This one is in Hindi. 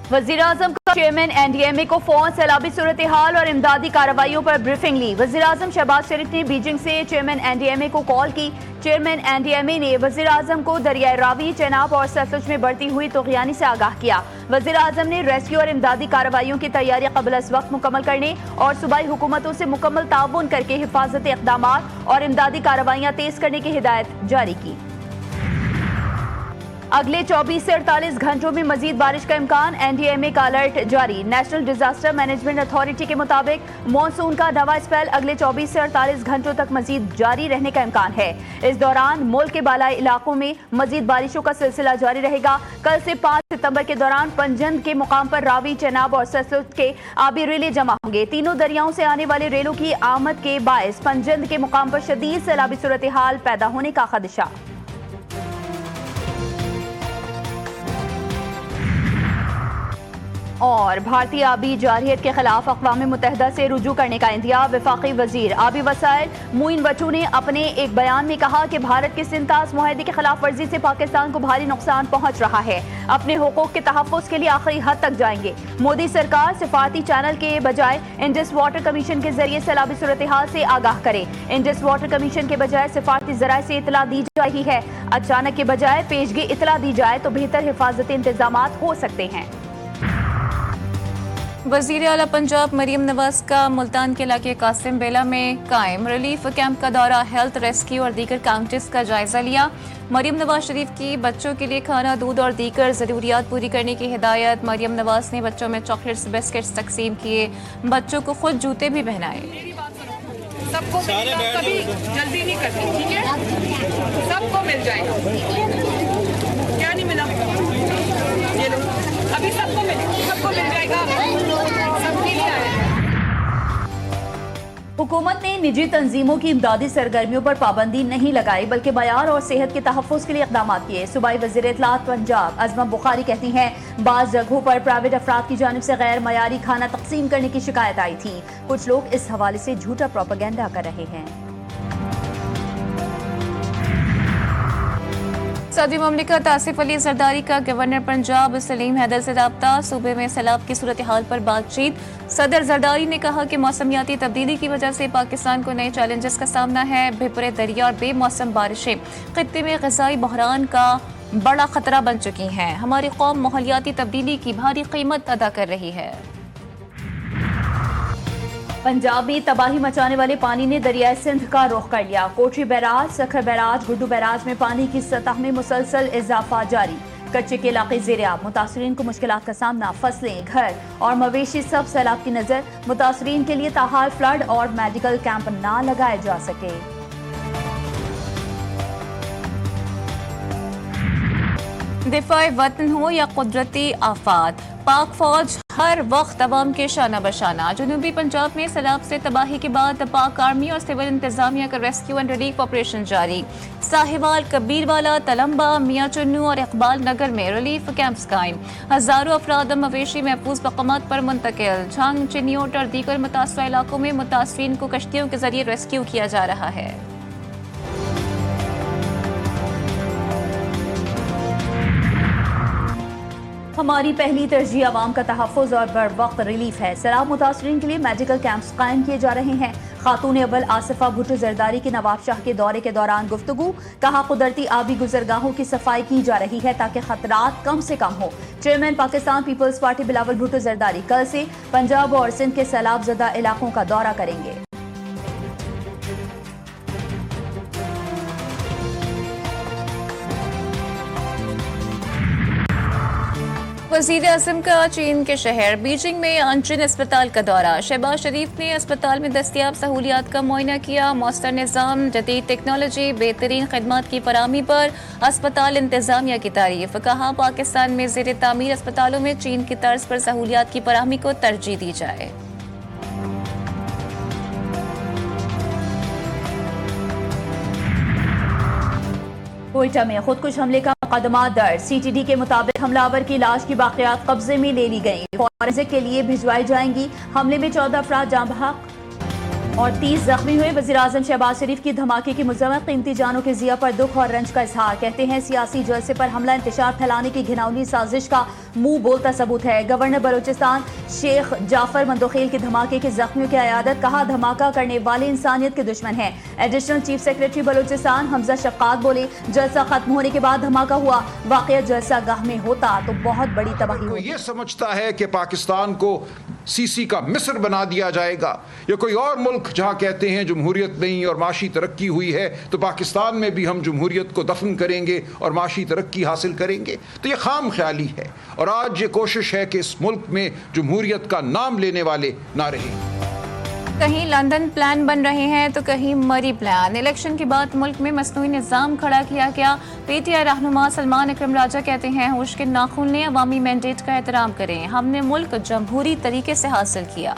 वज़ीर-ए-आज़म का चेयरमैन एनडीएमए को फोन, सैलाबी सूरत हाल और इमदादी कार्रवाइयों पर ब्रीफिंग ली। वज़ीर-ए-आज़म शहबाज शरीफ ने बीजिंग से चेयरमैन एनडीएमए को कॉल की। चेयरमैन एनडीएमए ने वज़ीर-ए-आज़म को दरियाए रावी, चेनाब और सतलुज में बढ़ती हुई तूग़यानी से आगाह किया। वज़ीर-ए-आज़म ने रेस्क्यू और इमदादी कार्रवाइयों की तैयारी क़ब्ल अज़ वक्त मुकम्मल करने और सूबाई हुकूमतों से मुकम्मल ताउन करके हिफाजती इक़दामात और इमदादी कार्रवाइयाँ तेज़ करने की हिदायत जारी की। अगले 24 से 48 घंटों में मजीद बारिश का इम्कान, एनडीएमए का अलर्ट जारी। नेशनल डिजास्टर मैनेजमेंट अथॉरिटी के मुताबिक मॉनसून का नवा स्पेल अगले 24 से 48 घंटों तक मजीद जारी रहने का इम्कान है। इस दौरान मुल्क के बालाई इलाकों में मजीद बारिशों का सिलसिला जारी रहेगा। कल से 5 सितंबर के दौरान पंजंद के मुकाम पर रावी, चेनाब और सतलुज के आबी रेले जमा होंगे। तीनों दरियाओं से आने वाले रेलों की आमद के बायस पंजंद के मुकाम पर शदीद सैलाबी सूरत हाल पैदा होने का खदशा। और भारतीय आबी जारहियत के खिलाफ अक़वाम मुत्तहिदा से रुजू करने का इंदिया। वफाकी वजीर आबी वसाइल मोइन बट्टू ने अपने एक बयान में कहा कि भारत के सिंतास मुआहदे की खिलाफ वर्जी से पाकिस्तान को भारी नुकसान पहुंच रहा है। अपने हुकूक के तहफ़्फ़ुज़ के लिए आखिरी हद तक जाएंगे। मोदी सरकार सिफारती चैनल के बजाय इंडस वाटर कमीशन के जरिए सैलाबी सूरत हाल से आगाह करे। इंडस वाटर कमीशन के बजाय सिफारती ज़राए से इतला दी जा रही है। अचानक के बजाय पेशगी इतला दी जाए तो बेहतर हिफाजती इंतजामात हो सकते हैं। वज़ीर आला पंजाब मरीम नवाज का मुल्तान के इलाके कासिम बेला में कायम रिलीफ कैंप का दौरा, हेल्थ, रेस्क्यू और दीगर काउंटिस का जायजा लिया। मरीम नवाज शरीफ की बच्चों के लिए खाना, दूध और दीगर ज़रूरियात पूरी करने की हिदायत। मरीम नवाज ने बच्चों में चॉकलेट्स, बिस्किट्स तकसीम किए। बच्चों को खुद जूते भी पहनाए। सबको कभी जल्दी नहीं करती, ठीक है? सबको मिल जाएगा। क्या नहीं मिला? ये लो, अभी सबको मिल जाएगा। सबके लिए आएगा। हुकूमत ने निजी तंजीमों की इमदादी सरगर्मियों पर पाबंदी नहीं लगाई, बल्कि मयार और सेहत के तहफ़्फ़ुज़ के लिए इक़दाम किए। सूबाई वज़ीर इत्तलात पंजाब अज़मा बुखारी कहती हैं, बाज़ जगहों पर प्राइवेट अफराद की जानिब से गैर मयारी खाना तकसीम करने की शिकायत आई थी। कुछ लोग इस हवाले से झूठा प्रोपेगेंडा कर रहे हैं। सऊदी ममलिकत आसिफ अली जरदारी का गवर्नर पंजाब सलीम हैदर से रब्ता, सूबे में सैलाब की सूरत हाल पर बातचीत। सदर जरदारी ने कहा कि मौसमियाती तब्दीली की वजह से पाकिस्तान को नए चैलेंजेस का सामना है। भिपरे दरिया और बेमौसम बारिशें खित्ते में ग़िज़ाई बहरान का बड़ा खतरा बन चुकी हैं। हमारी कौम माहौलियाती तब्दीली की भारी कीमत अदा कर रही है। पंजाब में तबाही मचाने वाले पानी ने दरियाए सिंध का रुख कर लिया। कोठी barrage, Sukkur barrage, Guddu barrage में पानी की सतह में मुसलसल इजाफा जारी। कच्चे के इलाके ज़ेर-ए-आब, मुतासरीन को मुश्किलात का सामना। फसलें, घर और मवेशी सब सैलाब की नजर। मुतासरीन के लिए ताहाल फ्लड और मेडिकल कैंप ना लगाए जा सके। दिफाए वतन हो या कुदरती आफात, पाक फौज हर वक्त अवाम के शाना बशाना। जनूबी पंजाब में सैलाब से तबाही के बाद पाक आर्मी और सिविल इंतजामिया का रेस्क्यू एंड रिलीफ ऑपरेशन जारी। साहिवाल, कबीरवाला, तलम्बा, मियाँ चुन्नू और इकबाल नगर में रिलीफ कैंप्स कायम। हजारों अफराद मवेशी महफूज मकामात पर मुंतकिल। झंग, चिन्योट और दीगर मुतासरा इलाकों में मुतासरीन को कश्तियों के जरिए रेस्क्यू किया जा रहा है। हमारी पहली तरजीह आवाम का तहफ़्फ़ुज़ और बर वक्त रिलीफ है। सैलाब मुतासरीन के लिए मेडिकल कैंप्स कायम किए जा रहे हैं। खातून अव्वल आसिफा भुट्टो जरदारी की नवाब शाह के दौरे के दौरान गुफ्तगू, कहा कुदरती आबी गुजरगाहों की सफाई की जा रही है ताकि खतरात कम से कम हो। चेयरमैन पाकिस्तान पीपल्स पार्टी बिलावल भुट्टो जरदारी कल से पंजाब और सिंध के सैलाब ज़दा इलाकों का दौरा करेंगे। वज़ीर-ए-आज़म का चीन के शहर बीजिंग में अंचिन अस्पताल का दौरा। शहबाज शरीफ ने अस्पताल में दस्तियाब सहूलियात का मुआयना किया। मौसर निज़ाम, जदीद टेक्नोलॉजी, बेहतरीन खदमात की फराहमी पर अस्पताल इंतजामिया की तारीफ। कहा, पाकिस्तान में ज़ेर तामीर अस्पतालों में चीन की तर्ज पर सहूलियात की फराहमी को तरजीह दी जाए। कोयटा में खुदकुश हमले का मुकदमा दर्ज। सीटीडी के मुताबिक हमलावर की लाश की बाक़ियात कब्जे में ले ली गई, फॉरेंसिक के लिए भिजवाई जाएंगी। हमले में 14 अफराद जाँ बहक। और 30 जख्मी हुए। वज़ीर-ए-आज़म शहबाज शरीफ की धमाके की मज़म्मत, कीमती जानों के ज़िया पर दुख और रंज का इजहार। कहते हैं सियासी जलसे पर हमला इंतशार फैलाने की घिनौनी साजिश का मुंह बोलता सबूत है। गवर्नर बलूचिस्तान शेख जाफर मंदोखेल के धमाके के जख्मियों की अयादत, कहा धमाका करने वाले इंसानियत के दुश्मन हैं। Additional chief secretary Balochistan Hamza Shafqat बोले, जलसा खत्म होने के बाद धमाका हुआ, वाक़या जलसा गाह में होता तो बहुत बड़ी तबाही होती। ये समझता है कि पाकिस्तान को सीसी का मिस्र बना दिया जाएगा या कोई और मुल्क जहां कहते हैं जमहूरियत नहीं और माशी तरक्की हुई है, तो पाकिस्तान में भी हम जमहूरियत को दफन करेंगे और माशी तरक्की हासिल करेंगे, तो ये खाम ख्याली है। और आज ये कोशिश है कि इस मुल्क में जमहूरियत का नाम लेने वाले ना रहे। कहीं लंदन प्लान बन रहे हैं तो कहीं मरी प्लान। इलेक्शन के बाद मुल्क में मसनूई निज़ाम खड़ा किया गया। पीटीआई रहनुमा सलमान अकरम राजा कहते हैं होश के नाखून ने अवामी मैंडेट का एहतराम करें, हमने मुल्क जमहूरी तरीके से हासिल किया।